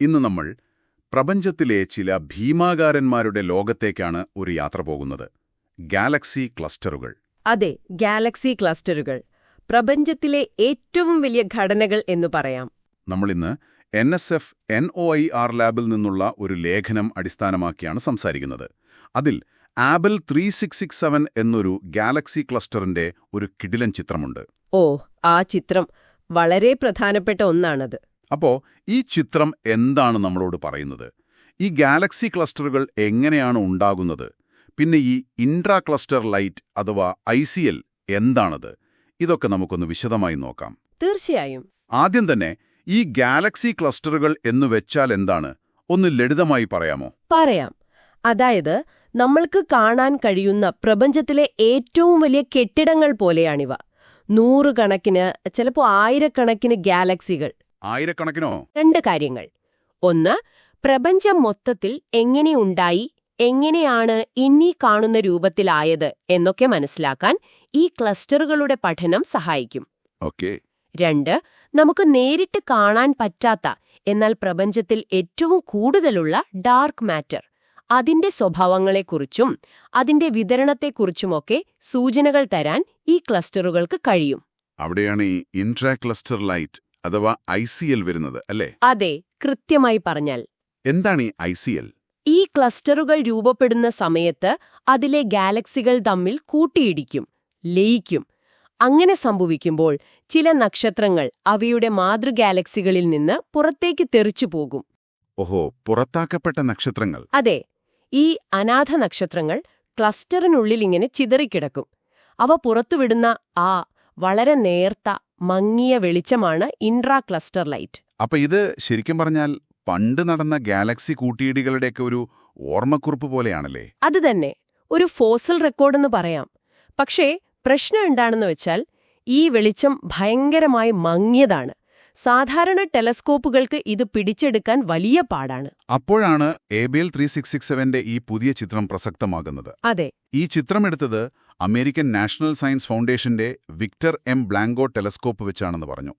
ഇന്ന് നമ്മൾ പ്രപഞ്ചത്തിലെ ചില ഭീമാകാരന്മാരുടെ ലോകത്തേക്കാണ് ഒരു യാത്ര പോകുന്നത്. ഗാലക്സി ക്ലസ്റ്ററുകൾ. അതെ, ഗാലക്സി ക്ലസ്റ്ററുകൾ. പ്രപഞ്ചത്തിലെ ഏറ്റവും വലിയ ഘടനകൾ എന്നു പറയാം. നമ്മളിന്ന് NSF NOIR ലാബിൽ നിന്നുള്ള ഒരു ലേഖനം അടിസ്ഥാനമാക്കിയാണ് സംസാരിക്കുന്നത്. അതിൽ ആബൽ 3667 എന്നൊരു ഗാലക്സി ക്ലസ്റ്ററിന്റെ ഒരു കിടിലൻ ചിത്രമുണ്ട്. ഓ, ആ ചിത്രം വളരെ പ്രധാനപ്പെട്ട ഒന്നാണത്. അപ്പോ ഈ ചിത്രം എന്താണ് നമ്മളോട് പറയുന്നത്? ഈ ഗാലക്സി ക്ലസ്റ്ററുകൾ എങ്ങനെയാണ് ഉണ്ടാകുന്നത്? പിന്നെ ഈ ഇൻട്രാ ക്ലസ്റ്റർ ലൈറ്റ് അഥവാ ICL എന്താണത്? ഇതൊക്കെ നമുക്കൊന്ന് വിശദമായി നോക്കാം. തീർച്ചയായും. ആദ്യം തന്നെ ഈ ഗാലക്സി ക്ലസ്റ്ററുകൾ എന്നു വെച്ചാൽ എന്താണ്? ഒന്ന് ലളിതമായി പറയാമോ? പറയാം. അതായത്, നമ്മൾക്ക് കാണാൻ കഴിയുന്ന പ്രപഞ്ചത്തിലെ ഏറ്റവും വലിയ കെട്ടിടങ്ങൾ പോലെയാണിവ. നൂറുകണക്കിന്, ചിലപ്പോൾ ആയിരക്കണക്കിന് ഗാലക്സികൾ. ആയിരക്കണക്കിനോ? രണ്ട് കാര്യങ്ങൾ. ഒന്ന്, പ്രപഞ്ചം മൊത്തത്തിൽ എങ്ങനെയുണ്ടായി, എങ്ങനെയാണ് ഇന്നീ കാണുന്ന രൂപത്തിലായത് എന്നൊക്കെ മനസ്സിലാക്കാൻ ഈ ക്ലസ്റ്ററുകളുടെ പഠനം സഹായിക്കും. ഓക്കേ. രണ്ട്, നമുക്ക് നേരിട്ട് കാണാൻ പറ്റാത്ത എന്നാൽ പ്രപഞ്ചത്തിൽ ഏറ്റവും കൂടുതലുള്ള ഡാർക്ക് മാറ്റർ, അതിന്റെ സ്വഭാവങ്ങളെക്കുറിച്ചും അതിന്റെ വിതരണത്തെക്കുറിച്ചുമൊക്കെ സൂചനകൾ തരാൻ ഈ ക്ലസ്റ്ററുകൾക്ക് കഴിയും. അവിടെയാണ് ഈ ഇൻട്രാ ക്ലസ്റ്റർ ലൈറ്റ് അഥവാ ICL വരുന്നത്, അല്ലേ? അതെ, കൃത്യമായി പറഞ്ഞാൽ. എന്താണ് ഈ ICL? ഈ ക്ലസ്റ്ററുകൾ രൂപപ്പെടുന്ന സമയത്ത് അതിലെ ഗാലക്സികൾ തമ്മിൽ കൂട്ടിയിടിക്കും, ലയിക്കും. അങ്ങനെ സംഭവിക്കുമ്പോൾ ചില നക്ഷത്രങ്ങൾ അവയുടെ മാതൃഗാലക്സികളിൽ നിന്ന് പുറത്തേക്ക് തെറിച്ചുപോകും. ഓഹോ, പുറത്താക്കപ്പെട്ട നക്ഷത്രങ്ങൾ. അതെ, ഈ അനാഥ നക്ഷത്രങ്ങൾ ക്ലസ്റ്ററിനുള്ളിൽ ഇങ്ങനെ ചിതറിക്കിടക്കും. അവ പുറത്തുവിടുന്ന ആ വളരെ നേർത്ത, മങ്ങിയ വെളിച്ചമാണ് ഇൻട്രാ ക്ലസ്റ്റർ ലൈറ്റ്. അപ്പൊ ഇത് ശരിക്കും പറഞ്ഞാൽ പണ്ട് നടന്ന ഗാലക്സി കൂട്ടിയിടികളുടെയൊക്കെ ഒരു ഓർമ്മക്കുറിപ്പ് പോലെയാണല്ലേ? അത് തന്നെ, ഒരു ഫോസിൽ റെക്കോർഡെന്ന് പറയാം. പക്ഷേ പ്രശ്നം എന്താണെന്ന് വെച്ചാൽ ഈ വെളിച്ചം ഭയങ്കരമായി മങ്ങിയതാണ്. സാധാരണ ടെലസ്കോപ്പുകൾക്ക് ഇത് പിടിച്ചെടുക്കാൻ വലിയ പാടാണ്. അപ്പോഴാണ് ABEL 3667ന്റെ ഈ പുതിയ ചിത്രം പ്രസക്തമാകുന്നത്. അതെ, ഈ ചിത്രമെടുത്തത് അമേരിക്കൻ നാഷണൽ സയൻസ് ഫൗണ്ടേഷന്റെ വിക്ടർ M ബ്ലാങ്കോ ടെലസ്കോപ്പ് വെച്ചാണെന്ന് പറഞ്ഞു.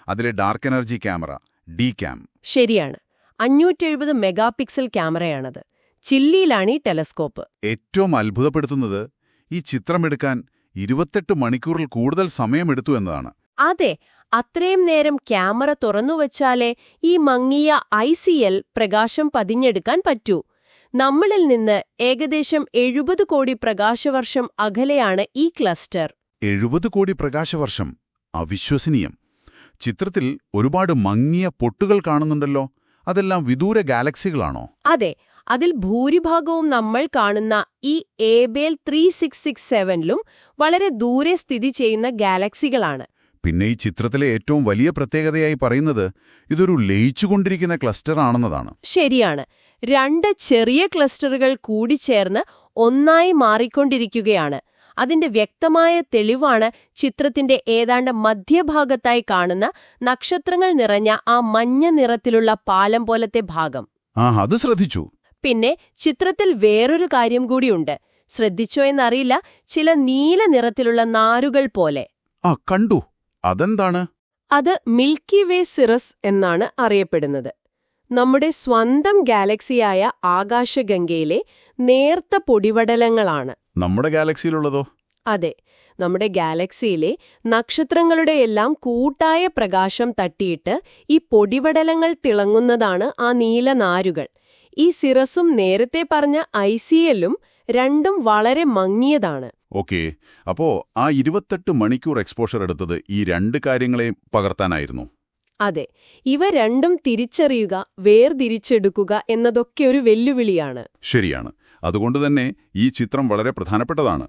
അതിലെ ഡാർക്ക് എനർജി ക്യാമറ DCAM. ശരിയാണ്, 570 മെഗാപിക്സൽ ക്യാമറയാണത്. ചില്ലിയിലാണ് ഈ ടെലസ്കോപ്പ്. ഏറ്റവും അത്ഭുതപ്പെടുത്തുന്നത് ഈ ചിത്രമെടുക്കാൻ 28 മണിക്കൂറിൽ കൂടുതൽ സമയമെടുത്തു എന്നതാണ്. അതെ, അത്രയും നേരം ക്യാമറ തുറന്നുവച്ചാലേ ഈ മങ്ങിയ ICL പ്രകാശം പതിഞ്ഞെടുക്കാൻ പറ്റൂ. നമ്മളിൽ നിന്ന് ഏകദേശം 70 കോടി പ്രകാശവർഷം അകലെയാണ് ഈ ക്ലസ്റ്റർ. 70 കോടി പ്രകാശവർഷം? അവിശ്വസനീയം. ചിത്രത്തിൽ ഒരുപാട് മങ്ങിയ പൊട്ടുകൾ കാണുന്നുണ്ടല്ലോ. അതെല്ലാം വിദൂര ഗാലക്സികളാണോ? അതെ, അതിൽ ഭൂരിഭാഗവും നമ്മൾ കാണുന്ന ഈ ABEL 3667ലും വളരെ ദൂരെ സ്ഥിതി ചെയ്യുന്ന ഗാലക്സികളാണ്. പിന്നെ ഈ ചിത്രത്തിലെ ഏറ്റവും വലിയ പ്രത്യേകതയായി പറയുന്നത് ഇതൊരു ലയിച്ചുകൊണ്ടിരിക്കുന്ന ക്ലസ്റ്റർ ആണെന്നതാണ്. ശരിയാണ്, രണ്ട് ചെറിയ ക്ലസ്റ്ററുകൾ കൂടിച്ചേർന്ന് ഒന്നായി മാറിക്കൊണ്ടിരിക്കുകയാണ്. അതിന്റെ വ്യക്തമായ തെളിവാണ് ചിത്രത്തിന്റെ ഏതാണ്ട് മധ്യഭാഗത്തായി കാണുന്ന നക്ഷത്രങ്ങൾ നിറഞ്ഞ ആ മഞ്ഞ നിറത്തിലുള്ള പാലം പോലത്തെ ഭാഗം. അത് ശ്രദ്ധിച്ചു. പിന്നെ ചിത്രത്തിൽ വേറൊരു കാര്യം കൂടിയുണ്ട്. ശ്രദ്ധിച്ചോ എന്നറിയില്ല, ചില നീല നിറത്തിലുള്ള നാരുകൾ പോലെ. കണ്ടു. അതെന്താണ്? അത് മിൽക്കി വേ സിറസ് എന്നാണ് അറിയപ്പെടുന്നത്. നമ്മുടെ സ്വന്തം ഗാലക്സിയായ ആകാശഗംഗയിലെ നേർത്ത പൊടിപടലങ്ങളാണ്. നമ്മുടെ ഗാലക്സിയിലുള്ളതോ? അതെ, നമ്മുടെ ഗാലക്സിയിലെ നക്ഷത്രങ്ങളുടെയെല്ലാം കൂട്ടായ പ്രകാശം തട്ടിയിട്ട് ഈ പൊടിപടലങ്ങൾ തിളങ്ങുന്നതാണ് ആ നീല നാരുകൾ. ഈ സിറസും നേരത്തെ പറഞ്ഞ ICLും രണ്ടും വളരെ മങ്ങിയതാണ്. ഓക്കേ, അപ്പോ ആ 28 മണിക്കൂർ എക്സ്പോഷർ എടുത്തത് ഈ രണ്ട് കാര്യങ്ങളെയും പകർത്താനായിരുന്നു. അതെ, ഇവ രണ്ടും തിരിച്ചറിയുക, വേർതിരിച്ചെടുക്കുക എന്നതൊക്കെ ഒരു വെല്ലുവിളിയാണ്. ശരിയാണ്. അതുകൊണ്ടുതന്നെ ഈ ചിത്രം വളരെ പ്രധാനപ്പെട്ടതാണ്.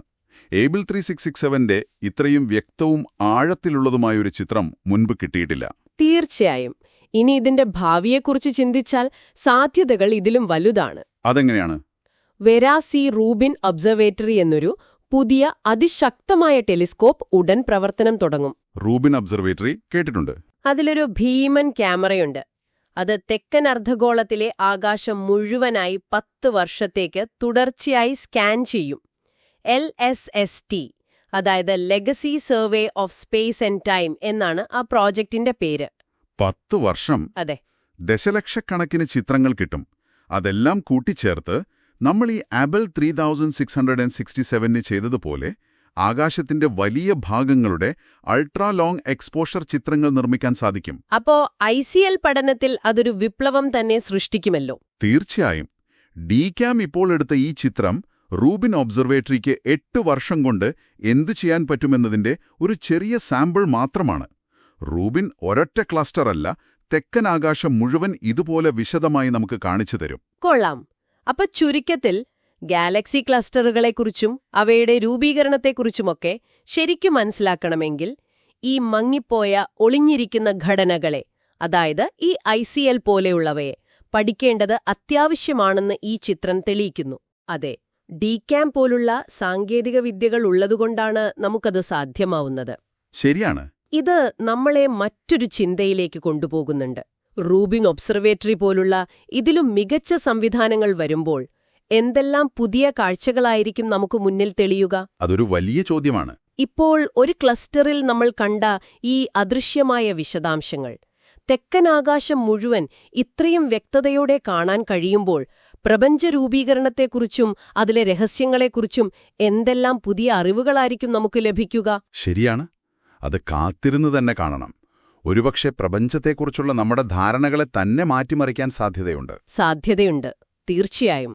ABEL 3667ന്റെ ഇത്രയും വ്യക്തവും ആഴത്തിലുള്ളതുമായൊരു ചിത്രം മുൻപ് കിട്ടിയിട്ടില്ല. തീർച്ചയായും. ഇനി ഇതിന്റെ ഭാവിയെക്കുറിച്ച് ചിന്തിച്ചാൽ സാധ്യതകൾ ഇതിലും വലുതാണ്. അതെങ്ങനെയാണ്? വെരാ സി റൂബിൻ ഒബ്സർവേറ്ററി എന്നൊരു പുതിയ അതിശക്തമായ ടെലിസ്കോപ്പ് ഉടൻ പ്രവർത്തനം തുടങ്ങും. റൂബിൻ ഒബ്സർവേറ്ററി കേട്ടിട്ടുണ്ട്. അതിലൊരു ഭീമൻ ക്യാമറയുണ്ട്. അത് തെക്കൻ അർദ്ധഗോളത്തിലെ ആകാശം മുഴുവനായി 10 വർഷത്തേക്ക് തുടർച്ചയായി സ്കാൻ ചെയ്യും. LSST, അതായത് legacy survey of space and time എന്നാണ് ആ പ്രോജക്റ്റിന്റെ പേര്. 10 വർഷം? അതെ. ദശലക്ഷക്കണക്കിന് ചിത്രങ്ങൾ കിട്ടും. അതെല്ലാം കൂട്ടിച്ചേർത്ത് നമ്മൾ ഈ ആബിൾ 3667 ചെയ്തതുപോലെ ആകാശത്തിന്റെ വലിയ ഭാഗങ്ങളുടെ അൾട്രാ ലോങ് എക്സ്പോഷർ ചിത്രങ്ങൾ നിർമ്മിക്കാൻ സാധിക്കും. അപ്പോ ICL പഠനത്തിൽ അതൊരു വിപ്ലവം തന്നെ സൃഷ്ടിക്കുമല്ലോ. തീർച്ചയായും. DCAM ഇപ്പോൾ എടുത്ത ഈ ചിത്രം റൂബിൻ ഒബ്സർവേറ്ററിക്ക് 8 വർഷം കൊണ്ട് എന്തു ചെയ്യാൻ പറ്റുമെന്നതിന്റെ ഒരു ചെറിയ സാമ്പിൾ മാത്രമാണ്. റൂബിൻ ഒരൊറ്റ ക്ലസ്റ്റർ അല്ല, തെക്കൻ ആകാശം മുഴുവൻ ഇതുപോലെ വിശദമായി നമുക്ക് കാണിച്ചു തരും. കൊള്ളാം. അപ്പൊ ചുരുക്കത്തിൽ ഗാലക്സി ക്ലസ്റ്ററുകളെക്കുറിച്ചും അവയുടെ രൂപീകരണത്തെക്കുറിച്ചുമൊക്കെ ശരിക്കും മനസ്സിലാക്കണമെങ്കിൽ ഈ മങ്ങിപ്പോയ ഒളിഞ്ഞിരിക്കുന്ന ഘടനകളെ, അതായത് ഈ ICL പോലെയുള്ളവയെ പഠിക്കേണ്ടത് അത്യാവശ്യമാണെന്ന് ഈ ചിത്രം തെളിയിക്കുന്നു. അതെ, DCAM പോലുള്ള സാങ്കേതിക വിദ്യകൾ ഉള്ളതുകൊണ്ടാണ് നമുക്കത് സാധ്യമാവുന്നത്. ശരിയാണ്. ഇത് നമ്മളെ മറ്റൊരു ചിന്തയിലേക്ക് കൊണ്ടുപോകുന്നുണ്ട്. റൂബിൻ ഒബ്സർവേറ്ററി പോലുള്ള ഇതിലും മികച്ച സംവിധാനങ്ങൾ വരുമ്പോൾ എന്തെല്ലാം പുതിയ കാഴ്ചകളായിരിക്കും നമുക്ക് മുന്നിൽ തെളിയുക? അതൊരു വലിയ ചോദ്യമാണ്. ഇപ്പോൾ ഒരു ക്ലസ്റ്ററിൽ നമ്മൾ കണ്ട ഈ അദൃശ്യമായ വിശദാംശങ്ങൾ തെക്കൻ ആകാശം മുഴുവൻ ഇത്രയും വ്യക്തതയോടെ കാണാൻ കഴിയുമ്പോൾ പ്രപഞ്ചരൂപീകരണത്തെക്കുറിച്ചും അതിലെ രഹസ്യങ്ങളെക്കുറിച്ചും എന്തെല്ലാം പുതിയ അറിവുകളായിരിക്കും നമുക്ക് ലഭിക്കുക? ശരിയാണ്. അത് കാത്തിരുന്ന് തന്നെ കാണണം. ഒരുപക്ഷെ പ്രപഞ്ചത്തെക്കുറിച്ചുള്ള നമ്മുടെ ധാരണകളെ തന്നെ മാറ്റിമറിക്കാൻ സാധ്യതയുണ്ട്. തീർച്ചയായും.